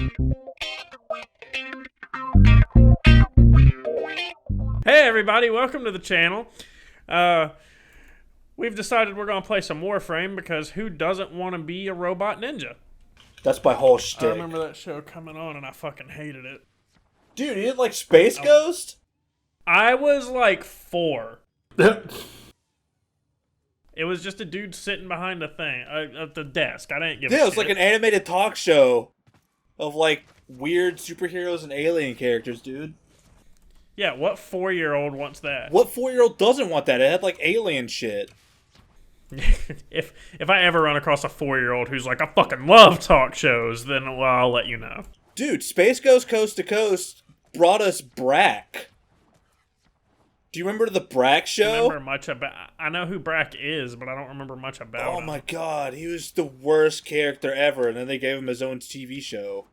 Hey everybody, welcome to the channel. We've decided we're going to play some Warframe because who doesn't want to be a robot ninja? That's my whole shtick. I remember that show coming on and I fucking hated it. Dude, you didn't like Space Ghost? I was like 4. It was just a dude sitting behind a thing, at the desk. I didn't give a shit. Yeah, it was like an animated talk show of like weird superheroes and alien characters, dude. Yeah, what 4-year-old wants that? What 4-year-old doesn't want that? It had like alien shit. if I ever run across a 4-year-old who's like, I fucking love talk shows, then well, I'll let you know. Dude, Space Ghost Coast to Coast brought us Brack. Do you remember the Brack show? I know who Brack is, but I don't remember much about him. Oh my god, he was the worst character ever, and then they gave him his own TV show.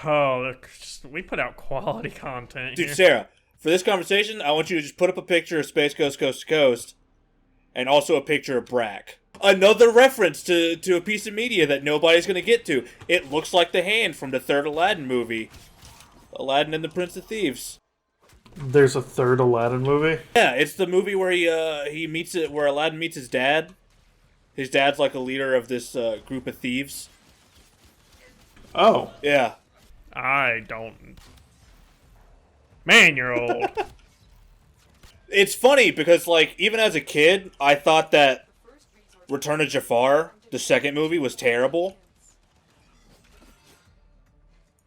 Oh, we put out quality content Dude, here. Sarah, for this conversation, I want you to just put up a picture of Space Ghost Coast to Coast, and also a picture of Brack. Another reference to a piece of media that nobody's going to get to. It looks like the hand from the third Aladdin movie. Aladdin and the Prince of Thieves. There's a third Aladdin movie? Yeah, it's the movie where where Aladdin meets his dad. His dad's like a leader of this group of thieves. Oh. Yeah. I don't... Man, you're old. It's funny because, like, even as a kid, I thought that Return of Jafar, the second movie, was terrible.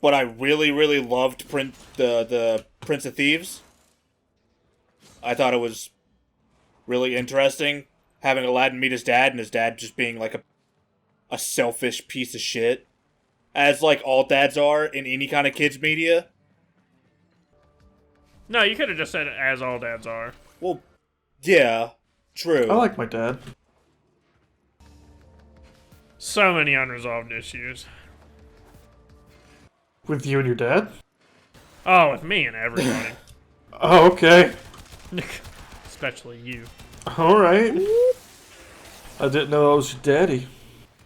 But I really, really loved the Prince of Thieves. I thought it was really interesting having Aladdin meet his dad, and his dad just being like a selfish piece of shit. As, like, all dads are in any kind of kids media. No, you could have just said it as all dads are. Well, yeah, true. I like my dad. So many unresolved issues. With you and your dad? Oh, with me and everybody. Oh, okay. Especially you. Alright. I didn't know I was your daddy.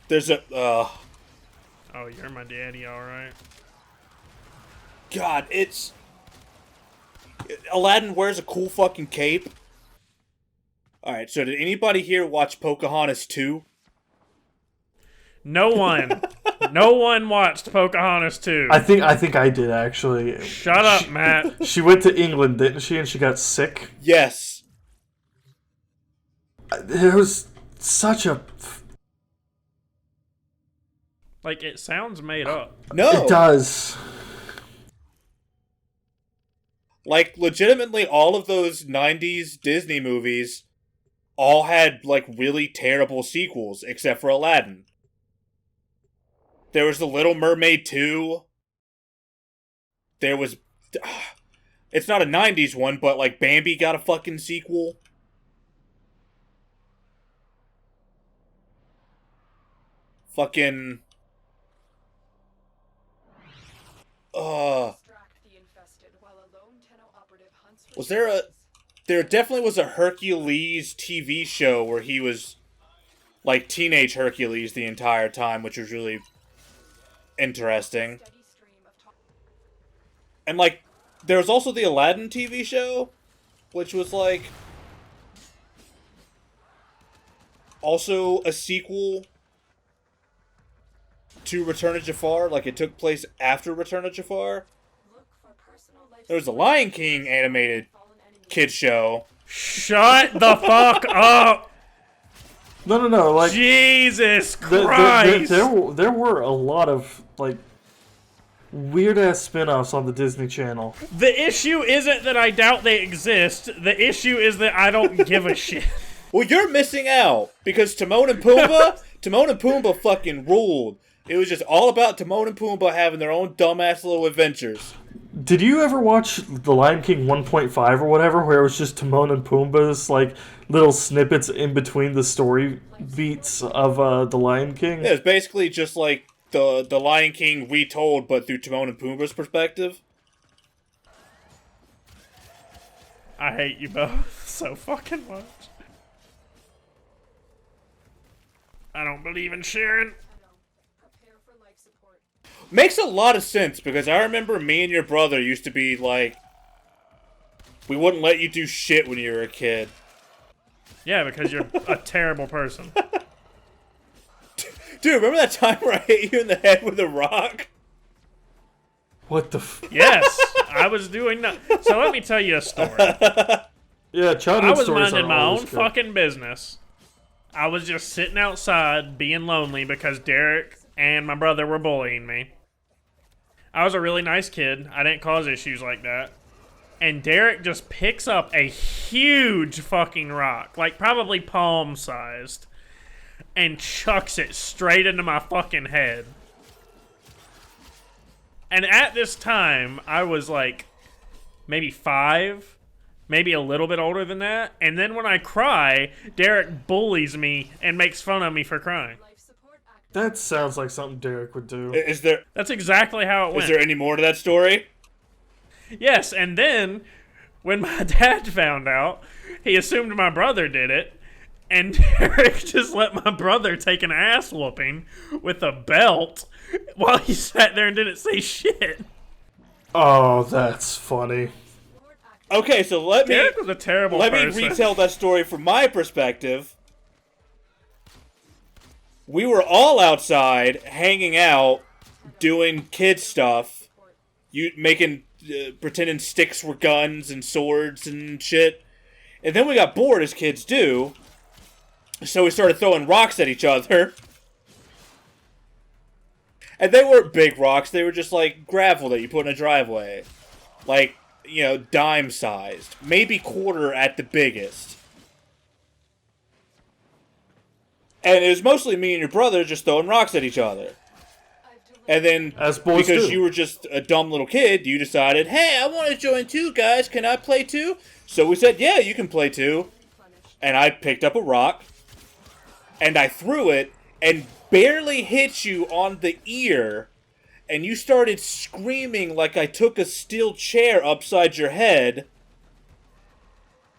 There's a, Oh, you're my daddy, alright. God, it's... Aladdin wears a cool fucking cape. Alright, so did anybody here watch Pocahontas 2? No one. No one watched Pocahontas 2. I think I did, actually. Shut up, Matt. She went to England, didn't she? And she got sick? Yes. There was such a... Like, it sounds made up. No. It does. Like, legitimately, all of those 90s Disney movies all had, like, really terrible sequels, except for Aladdin. There was The Little Mermaid 2. There was... It's not a 90s one, but, like, Bambi got a fucking sequel. Fucking... Was there a... There definitely was a Hercules TV show where he was, like, teenage Hercules the entire time, which was really interesting. And, like, there was also the Aladdin TV show, which was, like, also a sequel to Return of Jafar. Like, it took place after Return of Jafar. There was a Lion King animated kid show. Shut the fuck up! No, like... Jesus Christ! There were a lot of, like, weird-ass spin-offs on the Disney Channel. The issue isn't that I doubt they exist. The issue is that I don't give a shit. Well, you're missing out, because Timon and Pumbaa fucking ruled. It was just all about Timon and Pumbaa having their own dumbass little adventures. Did you ever watch The Lion King 1.5 or whatever, where it was just Timon and Pumbaa's, like, little snippets in between the story beats of The Lion King? Yeah, it's basically just like the Lion King retold, but through Timon and Pumbaa's perspective. I hate you both so fucking much. I don't believe in sharing. Makes a lot of sense, because I remember me and your brother used to be like, we wouldn't let you do shit when you were a kid. Yeah, because you're a terrible person. Dude, remember that time where I hit you in the head with a rock? What the Yes, I was doing that. So let me tell you a story. Yeah, childhood I was stories minding are my always own good. fucking business. I was just sitting outside being lonely because Derek and my brother were bullying me. I was a really nice kid. I didn't cause issues like that. And Derek just picks up a huge fucking rock, like probably palm-sized, and chucks it straight into my fucking head. And at this time, I was like maybe 5, maybe a little bit older than that. And then when I cry, Derek bullies me and makes fun of me for crying. That sounds like something Derek would do. That's exactly how it went. Is there any more to that story? Yes, and then when my dad found out, he assumed my brother did it. And Derek just let my brother take an ass whooping with a belt while he sat there and didn't say shit. Oh, that's funny. Okay, so let me Derek was a terrible person. me retell that story from my perspective. We were all outside, hanging out, doing kid stuff, pretending sticks were guns and swords and shit. And then we got bored, as kids do. So we started throwing rocks at each other. And they weren't big rocks, they were just like gravel that you put in a driveway. Like, you know, dime-sized. Maybe quarter at the biggest. And it was mostly me and your brother just throwing rocks at each other. And then, As boys because do. you were just a dumb little kid, you decided, hey, I want to join too, guys. Can I play too? So we said, yeah, you can play too. And I picked up a rock. And I threw it and barely hit you on the ear. And you started screaming like I took a steel chair upside your head.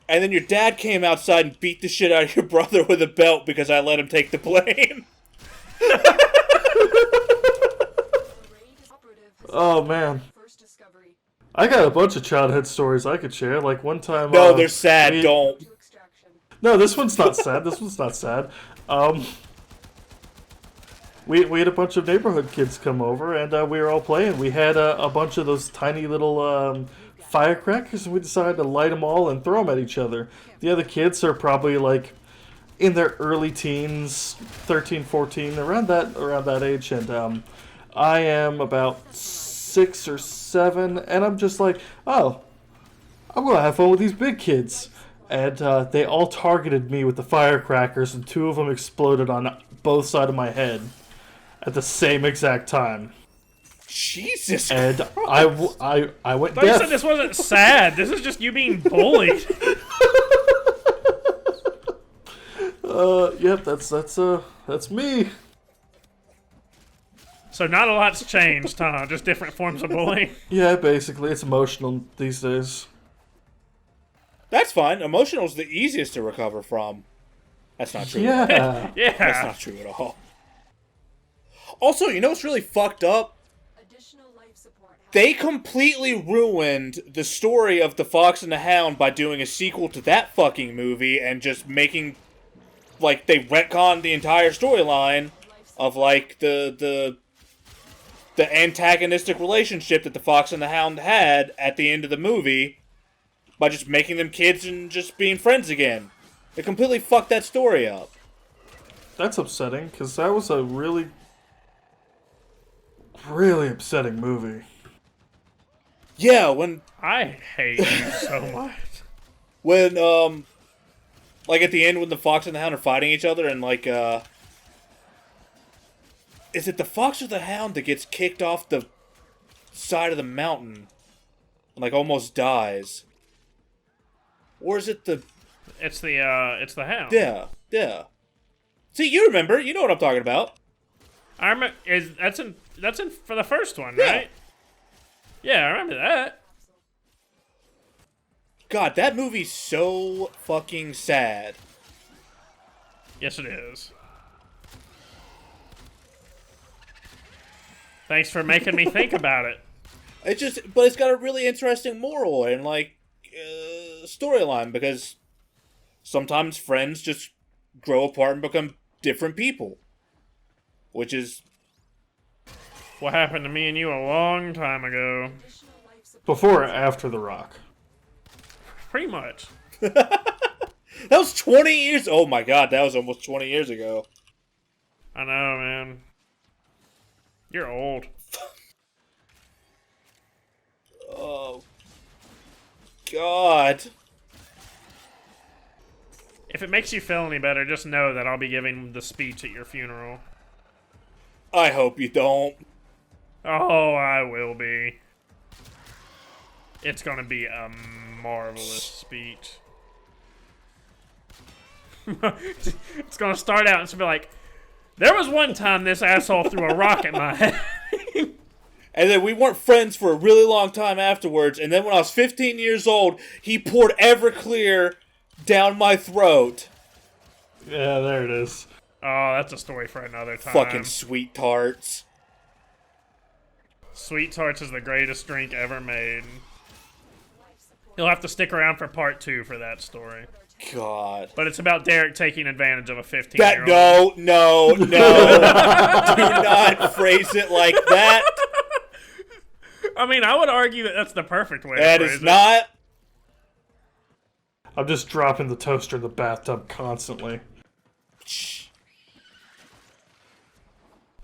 And then your dad came outside and beat the shit out of your brother with a belt because I let him take the blame. Oh, man. I got a bunch of childhood stories I could share. Like, one time... No, they're sad, don't. No, this one's not sad. This one's not sad. We had a bunch of neighborhood kids come over, and we were all playing. We had a bunch of those tiny little firecrackers, and we decided to light them all and throw them at each other. The other kids are probably, like, in their early teens, 13, 14, around that age, and I am about 6 or 7, and I'm just like, oh, I'm going to have fun with these big kids. And they all targeted me with the firecrackers, and 2 of them exploded on both sides of my head at the same exact time. Jesus And Christ. I went But you deaf. said this wasn't sad. This is just you being bullied. Yep, that's me. So not a lot's changed, huh? Just different forms of bullying. Yeah, basically, it's emotional these days. That's fine. Emotional's the easiest to recover from. That's not true. Yeah. That's Yeah. not true at all. Also, you know what's really fucked up? They completely ruined the story of The Fox and the Hound by doing a sequel to that fucking movie and just making, like, they retconned the entire storyline of, like, the antagonistic relationship that The Fox and the Hound had at the end of the movie by just making them kids and just being friends again. They completely fucked that story up. That's upsetting, because that was a really upsetting movie. Yeah, when I hate you so much. like at the end when the Fox and the Hound are fighting each other and like, is it the Fox or the Hound that gets kicked off the side of the mountain and like almost dies? Or is it the... It's the Hound. Yeah. See, you remember. You know what I'm talking about. I remember. That's in for the first one, Yeah. right? Yeah, I remember that. God, that movie's so fucking sad. Yes, it is. Thanks for making me think about it. But it's got a really interesting moral and, like, storyline, because sometimes friends just grow apart and become different people. Which is... What happened to me and you a long time ago. Before or after The Rock? Pretty much. That was 20 years... Oh my god, that was almost 20 years ago. I know, man. You're old. Oh. God. If it makes you feel any better, just know that I'll be giving the speech at your funeral. I hope you don't. Oh, I will be. It's gonna be a marvelous speech. It's gonna start out and it's gonna be like, there was one time this asshole threw a rock at my head. And then we weren't friends for a really long time afterwards, and then when I was 15 years old, he poured Everclear down my throat. Yeah, there it is. Oh, that's a story for another time. Fucking sweet tarts. Sweet Tarts is the greatest drink ever made. You'll have to stick around for part 2 for that story. God. But it's about Derek taking advantage of a 15-year-old. No. Do not phrase it like that. I mean, I would argue that that's the perfect way That to phrase is it. not... I'm just dropping the toaster in the bathtub constantly.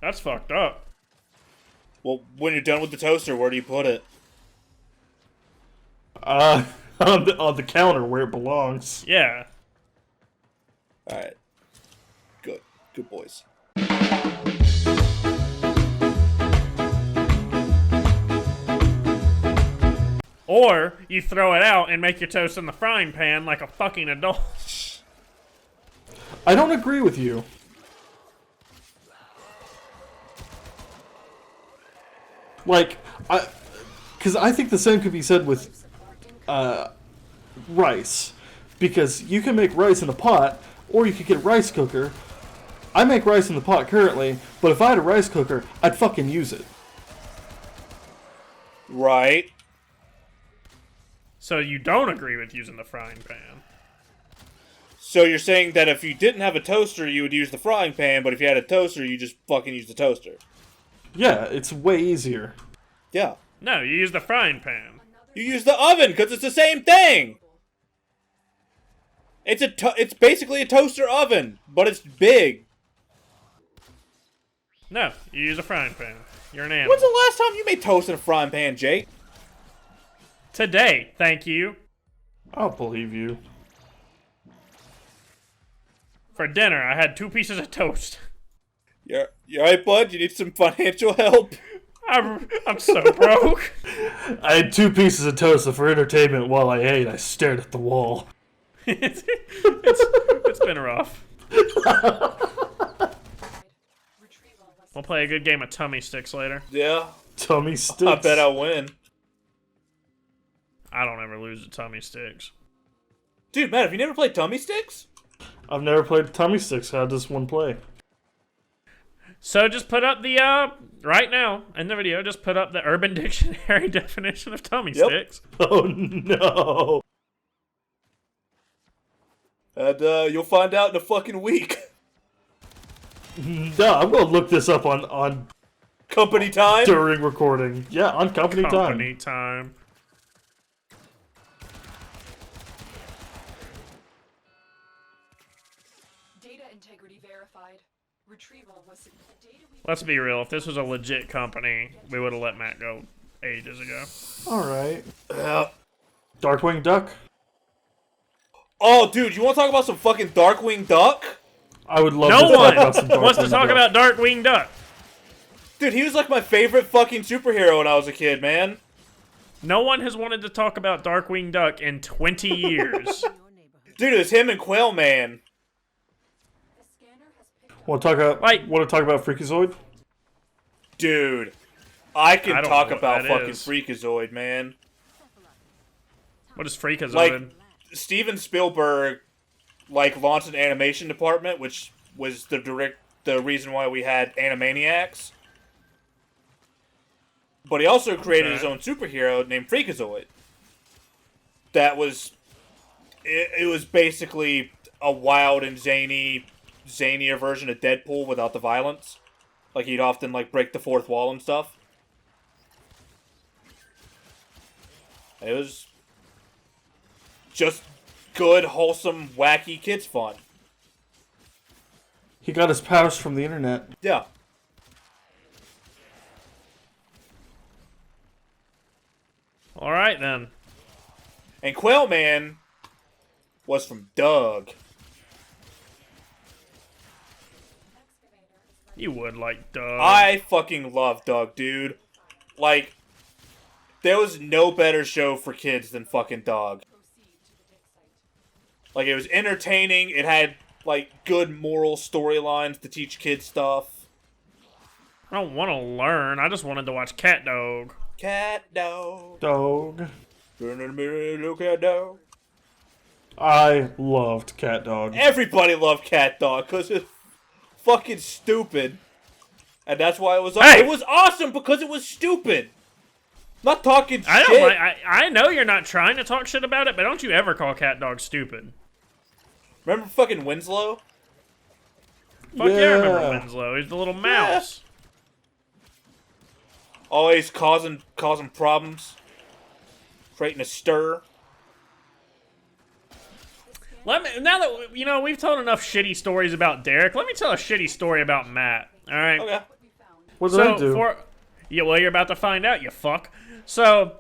That's fucked up. Well, when you're done with the toaster, where do you put it? On the counter where it belongs. Yeah. Alright. Good. Good boys. Or you throw it out and make your toast in the frying pan like a fucking adult. I don't agree with you. Like, because I think the same could be said with rice. Because you can make rice in a pot, or you could get a rice cooker. I make rice in the pot currently, but if I had a rice cooker, I'd fucking use it. Right. So you don't agree with using the frying pan. So you're saying that if you didn't have a toaster, you would use the frying pan, but if you had a toaster, you just fucking use the toaster. Yeah, it's way easier. Yeah. No, you use the frying pan. You use the oven, because it's the same thing! It's basically a toaster oven, but it's big. No, you use a frying pan. You're an animal. When's the last time you made toast in a frying pan, Jake? Today, thank you. I'll believe you. For dinner, I had 2 pieces of toast. You alright, bud? You need some financial help? I'm so broke. I had 2 pieces of toast, and for entertainment while I ate, I stared at the wall. it's been rough. We'll play a good game of tummy sticks later. Yeah. Tummy sticks. I bet I'll win. I don't ever lose at tummy sticks. Dude, Matt, have you never played Tummy Sticks? I've never played tummy sticks. How does one play? So just put up the, right now, in the video, just put up the Urban Dictionary definition of tummy sticks. Oh, no. And, you'll find out in a fucking week. No, I'm going to look this up on Company time? during recording. Yeah, on company time. Company time. Data integrity verified. Retrieval was Let's be real, if this was a legit company, we would have let Matt go ages ago. Alright. Yeah. Darkwing Duck? Oh, dude, you want to talk about some fucking Darkwing Duck? I would love No to talk one about some wants to Darkwing talk Duck. about Darkwing Duck. Dude, he was like my favorite fucking superhero when I was a kid, man. No one has wanted to talk about Darkwing Duck in 20 years. Dude, it was him and Quail Man. Want to talk about Like- Freakazoid? Dude, I can I don't talk know what about that fucking is. Freakazoid, man. What is Freakazoid? Like, Steven Spielberg, like, launched an animation department, which was the reason why we had Animaniacs. But he also created his own superhero named Freakazoid. That was... It was basically a wild and zanier version of Deadpool without the violence. Like, he'd often, like, break the fourth wall and stuff. It was just good, wholesome, wacky kids fun. He got his powers from the internet. Yeah. Alright then. And Quail Man was from Doug. You would like Doug. I fucking love Doug, dude. Like, there was no better show for kids than fucking Doug. Like, it was entertaining. It had, like, good moral storylines to teach kids stuff. I don't want to learn. I just wanted to watch Cat Dog. Cat Dog. Dog. Turn in the mirror, look at Dog. I loved Cat Dog. Everybody loved Cat Dog because it's fucking stupid. And that's why it was Hey! It was awesome because it was stupid. Not talking I shit. don't like. I know you're not trying to talk shit about it, but don't you ever call Cat Dog stupid? Remember fucking Winslow? Fuck yeah, I remember Yeah. Winslow. He's the little mouse. Always causing problems. Creating a stir. Now that we've told enough shitty stories about Derek, let me tell a shitty story about Matt. All right. Okay. What did I do? Well, you're about to find out, you fuck. So,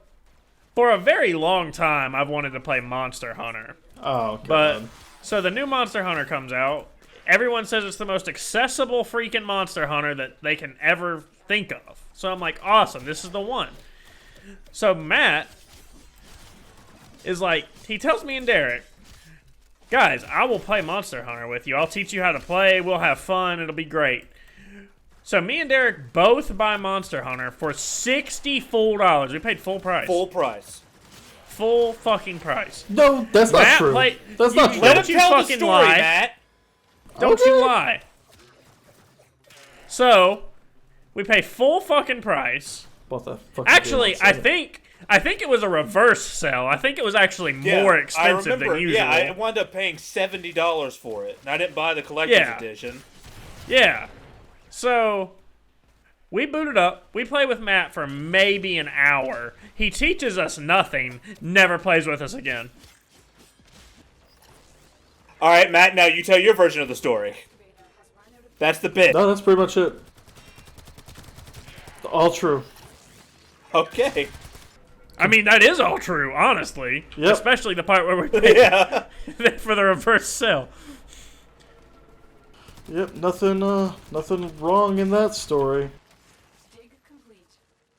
for a very long time, I've wanted to play Monster Hunter. Oh, God. But, so the new Monster Hunter comes out. Everyone says it's the most accessible freaking Monster Hunter that they can ever think of. So I'm like, awesome, this is the one. So Matt is like, he tells me and Derek, guys, I will play Monster Hunter with you. I'll teach you how to play. We'll have fun. It'll be great. So me and Derek both buy Monster Hunter for $60 full. We paid full price. Full price. Full fucking price. No, that's not Matt true. That's not true. Let him Don't you tell the fucking story, lie. Matt. Don't Okay. you lie. So, we pay full fucking price. What the fuck? Actually, I think it was a reverse sell. I think it was actually more expensive I remember, than usual. Yeah, I wound up paying $70 for it. And I didn't buy the collector's edition. Yeah. So, we boot it up. We play with Matt for maybe an hour. He teaches us nothing, never plays with us again. Alright, Matt, now you tell your version of the story. That's the bit. No, that's pretty much it. All true. Okay. I mean, that is all true, honestly. Yep. Especially the part where we paid Yeah. for the reverse sell. Yep, nothing wrong in that story. Dig complete.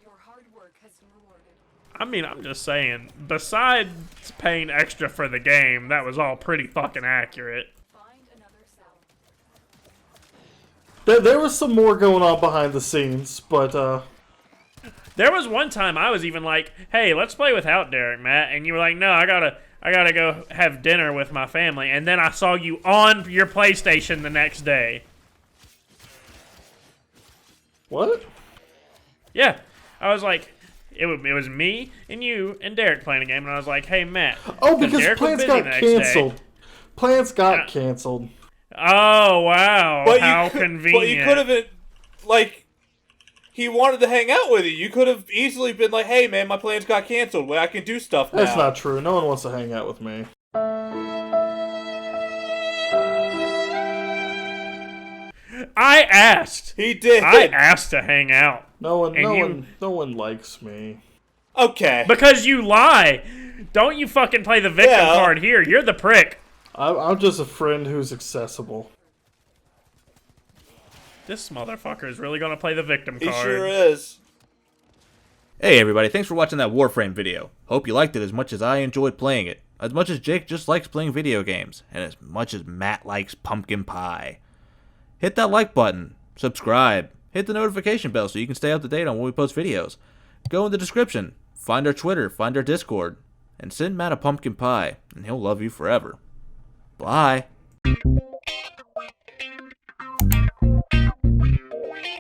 Your hard work has been rewarded. I mean, I'm just saying, besides paying extra for the game, that was all pretty fucking accurate. Find another cell. There was some more going on behind the scenes, but There was one time I was even like, hey, let's play without Derek, Matt. And you were like, no, I gotta go have dinner with my family. And then I saw you on your PlayStation the next day. what? Yeah. I was like, it was me and you and Derek playing a game. And I was like, hey, Matt. Oh, because Derek was plans busy got the next day. canceled. Plans got Yeah. canceled. Oh, wow. How convenient. But you could have been, like, he wanted to hang out with you. You could have easily been like, hey, man, my plans got canceled. Well, I can do stuff now. That's not true. No one wants to hang out with me. I asked. He did. I asked to hang out. No And one likes me. Okay. Because you lie. Don't you fucking play the victim Yeah. card here. You're the prick. I'm just a friend who's accessible. This motherfucker is really gonna play the victim He card. sure is. Hey everybody, thanks for watching that Warframe video. Hope you liked it as much as I enjoyed playing it. As much as Jake just likes playing video games, and as much as Matt likes pumpkin pie. Hit that like button, subscribe, hit the notification bell so you can stay up to date on when we post videos. Go in the description, find our Twitter, find our Discord, and send Matt a pumpkin pie, and he'll love you forever. Bye.